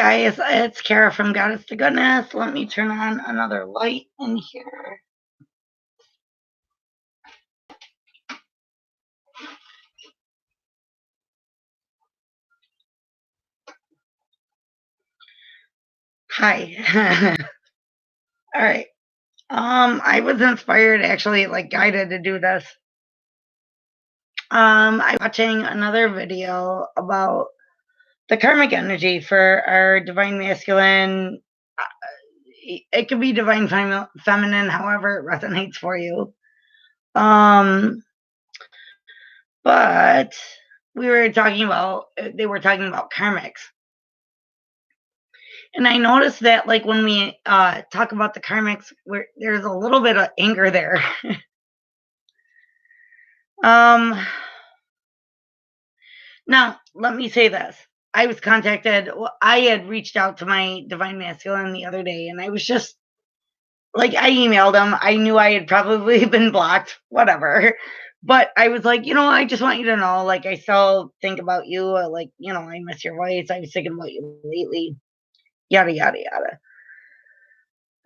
guys, it's Kara from Goddess to Goodness. Let me turn on another light in here. Hi. All right. I was inspired, actually, like guided to do this. I was watching another video about the karmic energy for our divine masculine. It could be divine feminine, however it resonates for you. But they were talking about karmics. And I noticed that, like, when we talk about the karmics, there's a little bit of anger there. Now, let me say this. I was contacted. I had reached out to my divine masculine the other day, and I was just like, I emailed him. I knew I had probably been blocked, whatever. But I was like, I just want you to know, like, I still think about you. Like, I miss your voice. I was thinking about you lately. Yada, yada, yada.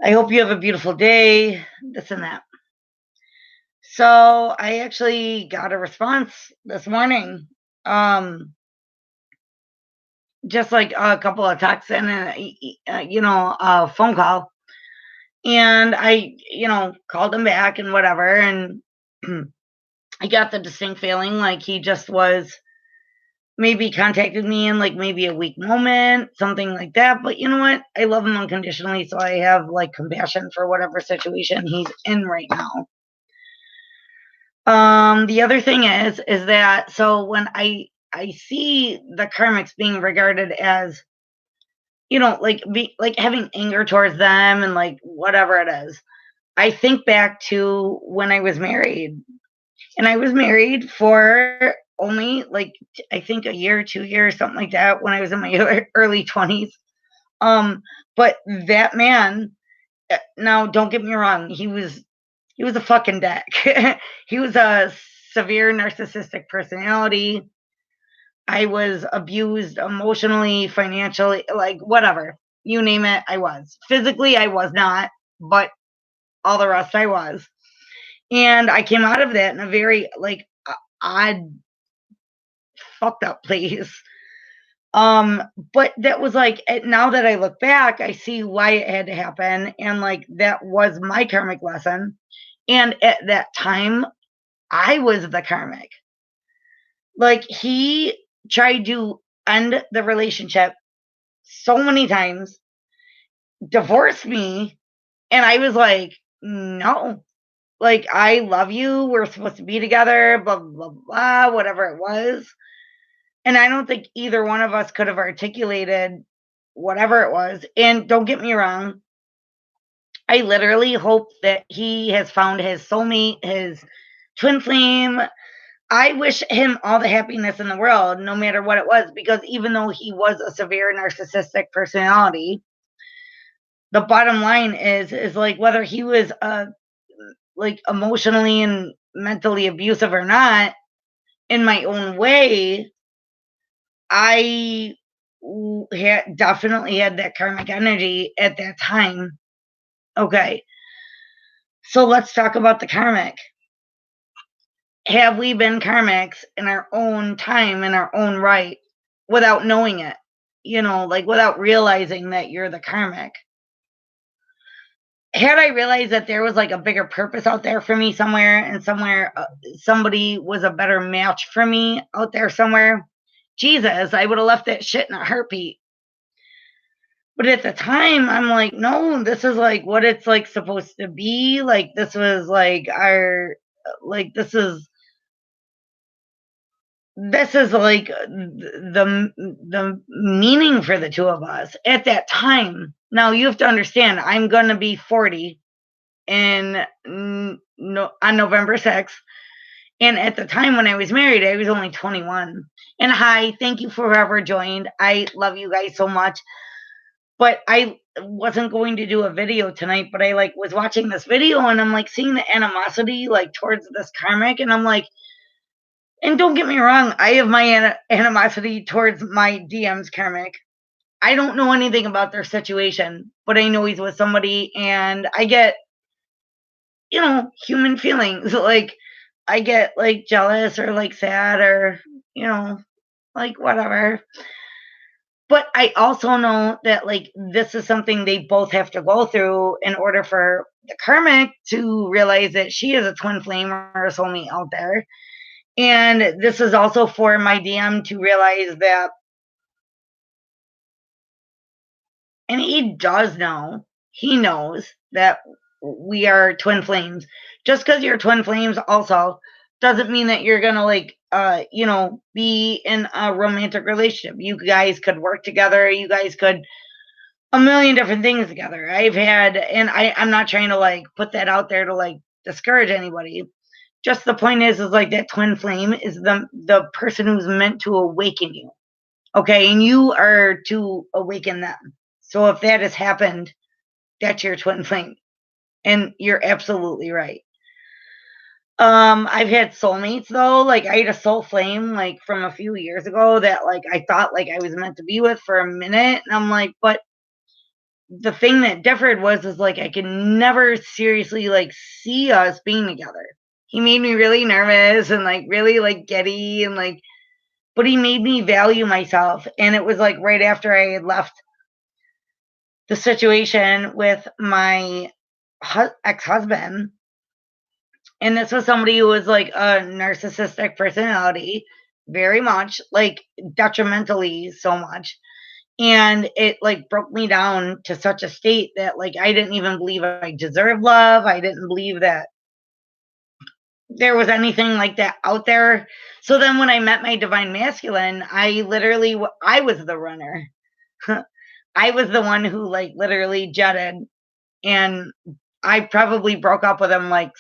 I hope you have a beautiful day. This and that. So I actually got a response this morning. Just like a couple of texts and a phone call. And I, called him back and whatever. And I got the distinct feeling like he just was maybe contacted me in like maybe a weak moment, something like that. But you know what? I love him unconditionally. So I have like compassion for whatever situation he's in right now. The other thing is that, so when I see the karmics being regarded as, like having anger towards them and like whatever it is, I think back to when I was married, and I was married for only like I think a year, 2 years, something like that, when I was in my early 20s. But that man, now don't get me wrong, he was a fucking dick. He was a severe narcissistic personality. I was abused emotionally, financially, like whatever. You name it, I was. Physically, I was not, but all the rest I was. And I came out of that in a very like odd, fucked up place. But that was like, now that I look back, I see why it had to happen. And like that was my karmic lesson. And at that time, I was the karmic. Like, he tried to end the relationship so many times, divorce me, and I was like, no. Like, I love you. We're supposed to be together, blah, blah, blah, whatever it was. And I don't think either one of us could have articulated whatever it was. And don't get me wrong, I literally hope that he has found his soulmate, his twin flame. I wish him all the happiness in the world, no matter what it was, because even though he was a severe narcissistic personality, the bottom line is like, whether he was like emotionally and mentally abusive or not, in my own way, I definitely had that karmic energy at that time. Okay, so let's talk about the karmic. Have we been karmics in our own time, in our own right, without knowing it? Like without realizing that you're the karmic. Had I realized that there was like a bigger purpose out there for me somewhere, and somewhere somebody was a better match for me out there somewhere, Jesus, I would have left that shit in a heartbeat. But at the time, I'm like, no, this is like what it's like supposed to be. Like, this was like like, this is like the meaning for the two of us at that time. Now you have to understand, I'm gonna be 40 in on November 6th. And at the time when I was married, I was only 21. And hi, thank you for whoever joined. I love you guys so much. But I wasn't going to do a video tonight, but I like was watching this video, and I'm like seeing the animosity like towards this karmic, and I'm like, and don't get me wrong, I have my animosity towards my DM's karmic. I don't know anything about their situation, but I know he's with somebody, and I get, human feelings. Like, I get, like, jealous or, like, sad or, you know, like, whatever. But I also know that, like, this is something they both have to go through in order for the Karmic to realize that she is a twin flame or a soulmate out there. And this is also for my DM to realize that, and he does know, he knows that we are twin flames. Just because you're twin flames also doesn't mean that you're gonna, like, be in a romantic relationship. You guys could work together, you guys could a million different things together. I've had, and I'm not trying to, like, put that out there to, like, discourage anybody. Just the point is like that twin flame is the person who's meant to awaken you. Okay, and you are to awaken them. So if that has happened, that's your twin flame. And you're absolutely right. I've had soulmates though. Like, I had a soul flame, like, from a few years ago that, like, I thought, like, I was meant to be with for a minute, and I'm like, but the thing that differed was is like I could never seriously, like, see us being together. He made me really nervous and, like, really, like, giddy, and, like, but he made me value myself. And it was like right after I had left the situation with my ex-husband. And this was somebody who was like a narcissistic personality, very much, like, detrimentally so much. And it, like, broke me down to such a state that, like, I didn't even believe I deserved love. I didn't believe that there was anything like that out there. So then when I met my divine masculine, I literally I was the runner. I was the one who, like, literally jetted, and I probably broke up with him, like,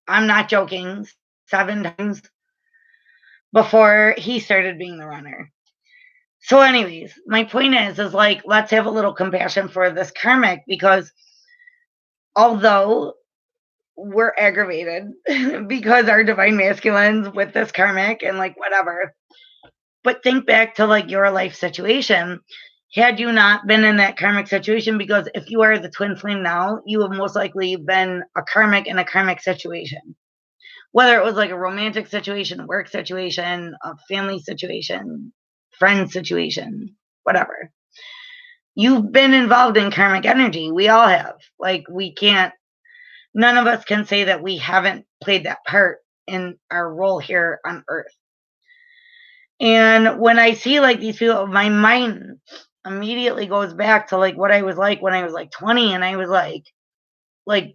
I'm not joking, 7 times before he started being the runner. So anyways, my point is like, let's have a little compassion for this karmic, because although we're aggravated because our divine masculines with this karmic and, like, whatever, but think back to, like, your life situation. Had you not been in that karmic situation, because if you are the twin flame now, you have most likely been a karmic in a karmic situation. Whether it was like a romantic situation, a work situation, a family situation, friend situation, whatever. You've been involved in karmic energy. We all have. Like, none of us can say that we haven't played that part in our role here on earth. And when I see, like, these people, my mind immediately goes back to, like, what I was like when I was, like, 20, and I was like,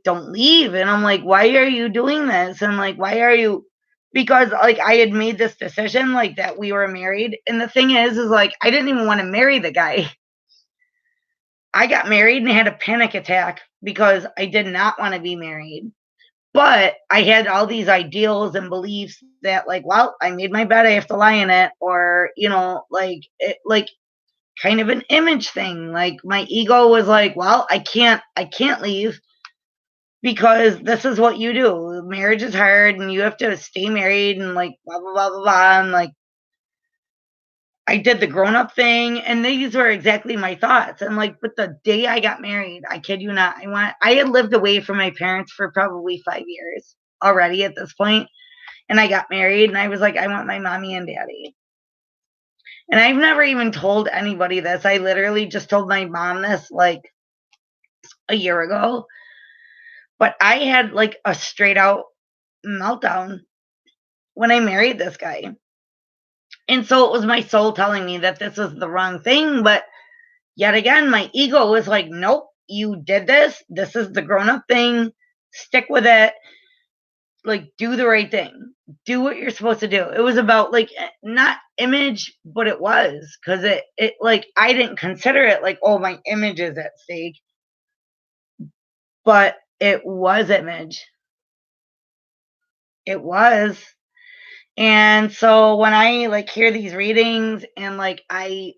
"Don't leave." And I'm like, "Why are you doing this?" And, like, "Why are you," because, like, I had made this decision, like, that we were married. And the thing is like, I didn't even wanna marry the guy. I got married and had a panic attack because I did not wanna be married. But I had all these ideals and beliefs that, like, well, I made my bed, I have to lie in it, or, like, like, kind of an image thing. Like, my ego was like, well, I can't leave because this is what you do. Marriage is hard and you have to stay married and, like, blah blah blah blah blah. And, like, I did the grown up thing, and these were exactly my thoughts. And, like, but the day I got married, I kid you not, I had lived away from my parents for probably 5 years already at this point, and I got married, and I was like, I want my mommy and daddy. And I've never even told anybody this. I literally just told my mom this, like, a year ago. But I had, like, a straight out meltdown when I married this guy. And so it was my soul telling me that this was the wrong thing. But yet again, my ego was like, nope, you did this. This is the grown up thing. Stick with it. Like, do the right thing. Do what you're supposed to do. It was about, like, not image, but it was, because it, like, I didn't consider it like, oh, my image is at stake, but it was image. It was. And so when I, like, hear these readings and, like, I,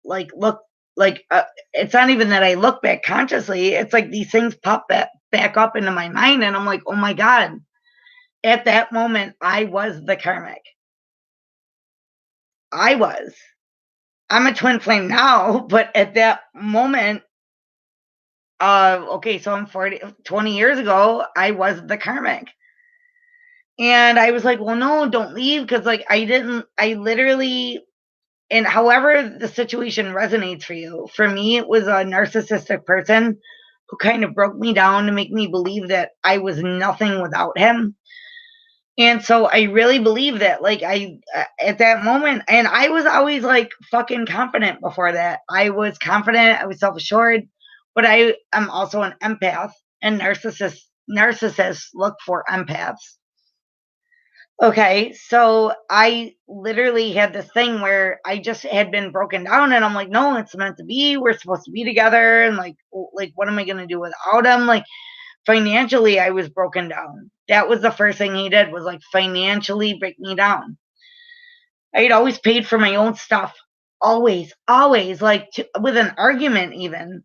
like, look, like, it's not even that I look back consciously, it's like these things pop back up into my mind, and I'm like, "Oh my god." At that moment, I was the karmic. I was. I'm a twin flame now, but at that moment, okay, so I'm 40, 20 years ago, I was the karmic. And I was like, well, no, don't leave. Cause like I literally, and however the situation resonates for you, for me, it was a narcissistic person who kind of broke me down to make me believe that I was nothing without him. And so I really believe that, like, at that moment, and I was always like fucking confident before that. I was confident, I was self assured, but I am also an empath, and narcissists look for empaths. Okay, so I literally had this thing where I just had been broken down, and I'm like, no, it's meant to be. We're supposed to be together, and like, what am I gonna do without him? Like, financially, I was broken down. That was the first thing he did, was like financially break me down. I had always paid for my own stuff, always, always, like with an argument even.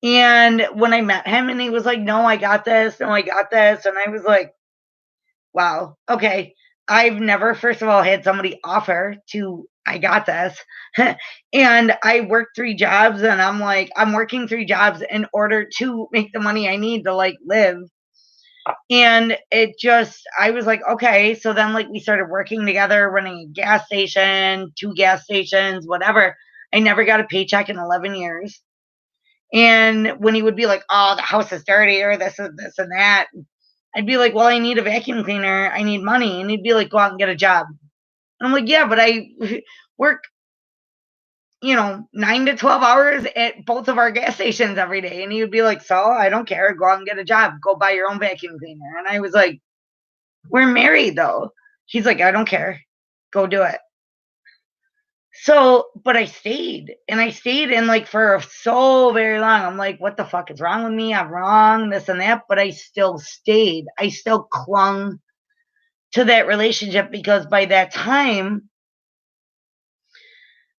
And when I met him, and he was like, "No, I got this. No, I got this," and I was like, wow, okay. I've never, first of all, had somebody offer to, I got this. And I worked 3 jobs, and I'm like, I'm working 3 jobs in order to make the money I need to like live. And it just, I was like, okay. So then, like, we started working together, running a gas station, 2 gas stations, whatever. I never got a paycheck in 11 years. And when he would be like, oh, the house is dirty, or this and that, I'd be like, well, I need a vacuum cleaner. I need money. And he'd be like, go out and get a job. And I'm like, yeah, but I work, 9 to 12 hours at both of our gas stations every day. And he would be like, so I don't care. Go out and get a job. Go buy your own vacuum cleaner. And I was like, we're married though. He's like, I don't care. Go do it. So, but I stayed, and I stayed in like for so very long. I'm like, what the fuck is wrong with me? I'm wrong, this and that. But I still stayed. I still clung to that relationship, because by that time,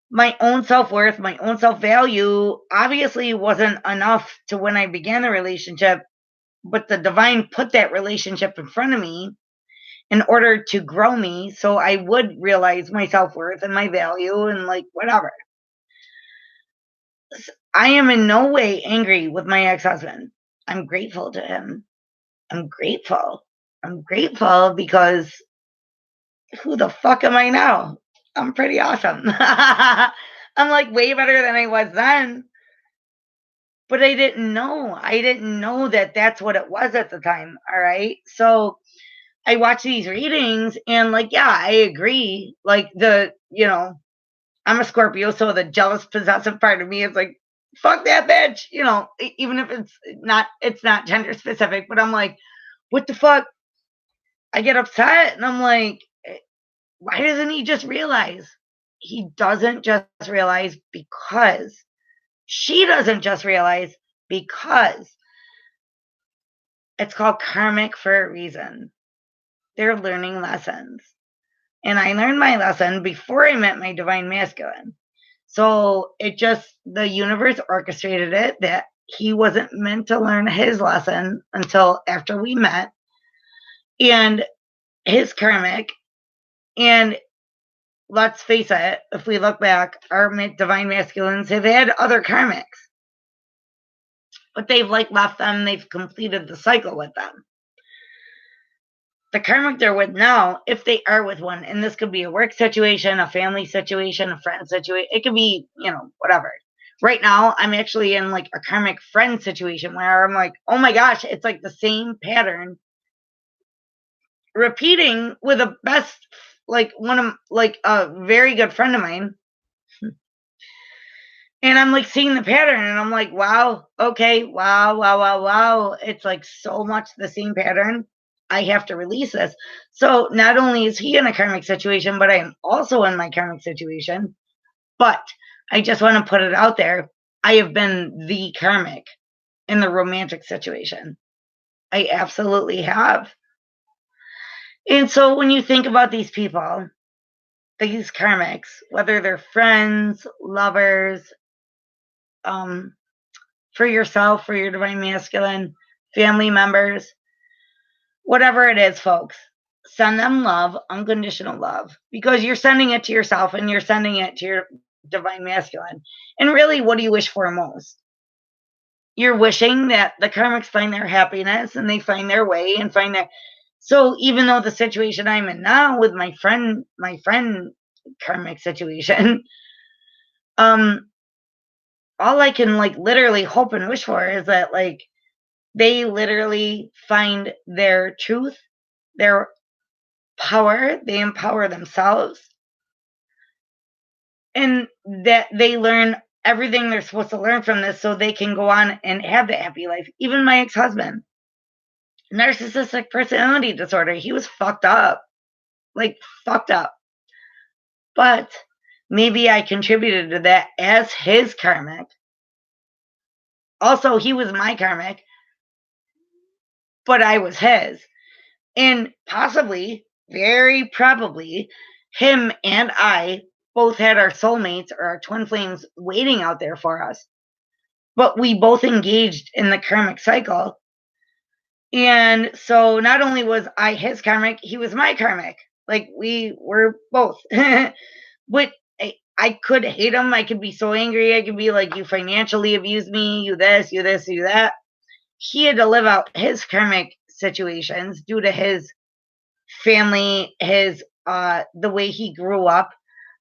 my own self-worth, my own self-value obviously wasn't enough to when I began a relationship, but the divine put that relationship in front of me in order to grow me so I would realize my self-worth and my value and like whatever. I am in no way angry with my ex-husband. I'm grateful to him. I'm grateful. I'm grateful because who the fuck am I now? I'm pretty awesome. I'm like way better than I was then, but I didn't know. I didn't know that that's what it was at the time. All right. So I watch these readings, and like, yeah, I agree. Like, I'm a Scorpio, so the jealous, possessive part of me is like, fuck that bitch. Even if it's not gender specific, but I'm like, what the fuck? I get upset, and I'm like, why doesn't he just realize? He doesn't just realize because she doesn't just realize, because it's called karmic for a reason. They're learning lessons. And I learned my lesson before I met my divine masculine. So the universe orchestrated it that he wasn't meant to learn his lesson until after we met, and his karmic. And let's face it, if we look back, our divine masculines have had other karmics, but they've like left them, they've completed the cycle with them. The karmic they're with now, if they are with one, and this could be a work situation, a family situation, a friend situation, it could be, whatever. Right now, I'm actually in like a karmic friend situation where I'm like, oh my gosh, it's like the same pattern repeating with a best, like one of, like a very good friend of mine. And I'm like seeing the pattern, and I'm like, wow, okay, wow, wow, wow, wow. It's like so much the same pattern. I have to release this. So not only is he in a karmic situation, but I am also in my karmic situation. But I just want to put it out there. I have been the karmic in the romantic situation. I absolutely have. And so when you think about these people, these karmics, whether they're friends, lovers, um, for yourself, for your divine masculine, family members, whatever it is, folks, send them love, unconditional love, because you're sending it to yourself, and you're sending it to your divine masculine. And really, what do you wish for most? You're wishing that the karmics find their happiness and they find their way and find their. So even though the situation I'm in now with my friend karmic situation, um, all I can like literally hope and wish for is that like they literally find their truth, their power, they empower themselves, and that they learn everything they're supposed to learn from this so they can go on and have that happy life. Even my ex-husband, narcissistic personality disorder, he was fucked up, like fucked up. But maybe I contributed to that as his karmic. Also, he was my karmic, but I was his. And possibly, very probably, him and I both had our soulmates or our twin flames waiting out there for us. But we both engaged in the karmic cycle. And so not only was I his karmic, he was my karmic. Like we were both. But I could hate him. I could be so angry. I could be like, you financially abused me, you this, you this, you that. He had to live out his karmic situations due to his family, his the way he grew up,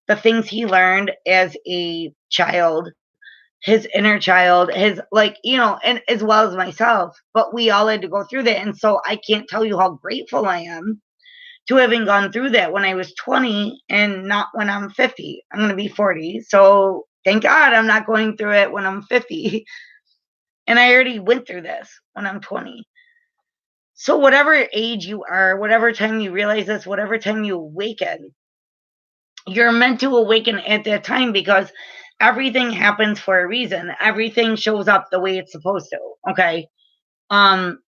the things he learned as a child, his inner child, his like, and as well as myself. But we all had to go through that. And so I can't tell you how grateful I am to having gone through that when I was 20 and not when I'm 50. I'm going to be 40. So thank God I'm not going through it when I'm 50. And I already went through this when I'm 20. So whatever age you are, whatever time you realize this, whatever time you awaken, you're meant to awaken at that time because everything happens for a reason. Everything shows up the way it's supposed to. Okay.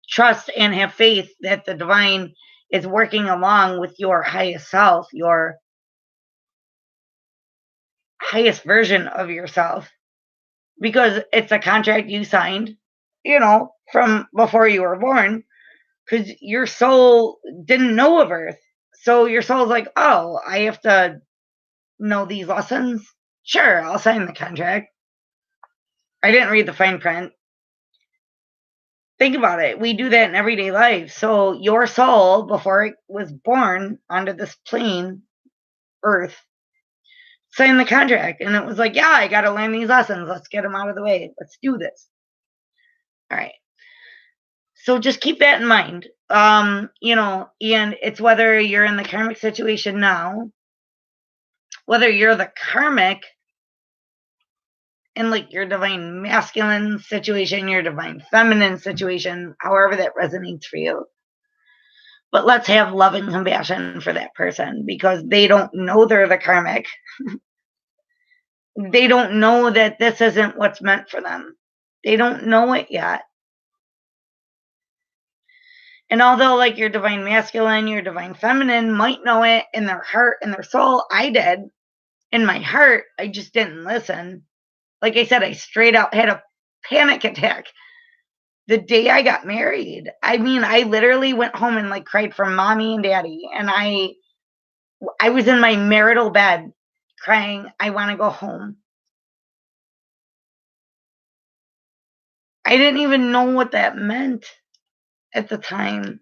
Trust and have faith that the divine is working along with your highest self, your highest version of yourself, because it's a contract you signed, from before you were born, because your soul didn't know of Earth. So your soul's like, oh, I have to know these lessons. Sure, I'll sign the contract. I didn't read the fine print. Think about it. We do that in everyday life. So your soul, before it was born onto this plane, Earth, signed the contract. And it was like, yeah, I got to learn these lessons. Let's get them out of the way. Let's do this. All right. So just keep that in mind. And it's whether you're in the karmic situation now, whether you're the karmic in like your divine masculine situation, your divine feminine situation, however that resonates for you. But let's have love and compassion for that person because they don't know they're the karmic. They don't know that this isn't what's meant for them. They don't know it yet. And although like your divine masculine, your divine feminine might know it in their heart and their soul, I did. In my heart, I just didn't listen. Like I said, I straight out had a panic attack the day I got married. I mean, I literally went home and like cried for mommy and daddy. And I was in my marital bed crying, I want to go home. I didn't even know what that meant at the time.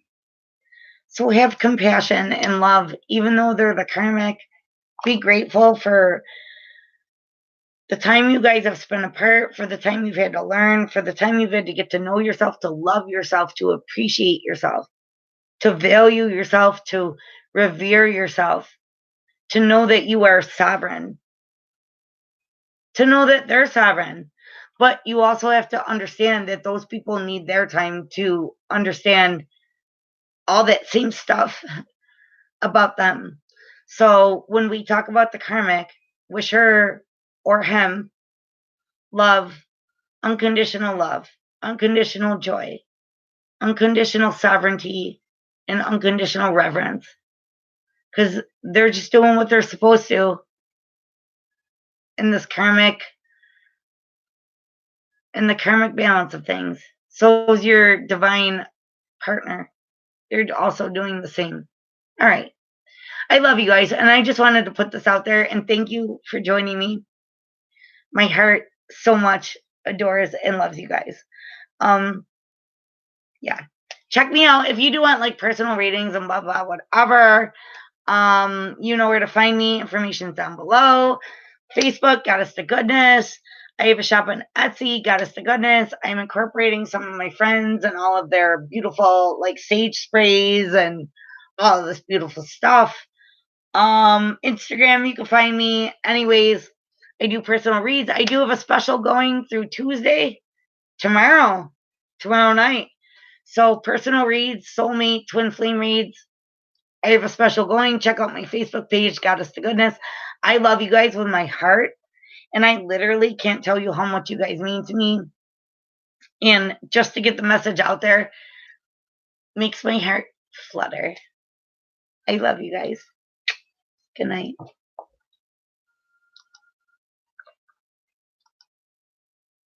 So have compassion and love, even though they're the karmic. Be grateful for the time you guys have spent apart, for the time you've had to learn, for the time you've had to get to know yourself, to love yourself, to appreciate yourself, to value yourself, to revere yourself, to know that you are sovereign, to know that they're sovereign. But you also have to understand that those people need their time to understand all that same stuff about them. So when we talk about the karmic, wish her or him love, unconditional joy, unconditional sovereignty, and unconditional reverence. Because they're just doing what they're supposed to in this karmic, in the karmic balance of things. So is your divine partner. They're also doing the same. All right. I love you guys. And I just wanted to put this out there and thank you for joining me. My heart so much adores and loves you guys. Um, yeah. Check me out if you do want like personal readings and blah blah whatever. You know where to find me. Information's down below. Facebook, Goddess to Goodness. I have a shop on Etsy, Goddess to Goodness. I'm incorporating some of my friends and all of their beautiful like sage sprays and all of this beautiful stuff. Instagram, you can find me. Anyways, I do personal reads. I do have a special going through Tuesday, tomorrow night. So personal reads, soulmate, twin flame reads. I have a special going. Check out my Facebook page, Goddess to Goodness. I love you guys with my heart. And I literally can't tell you how much you guys mean to me. And just to get the message out there makes my heart flutter. I love you guys. Good night.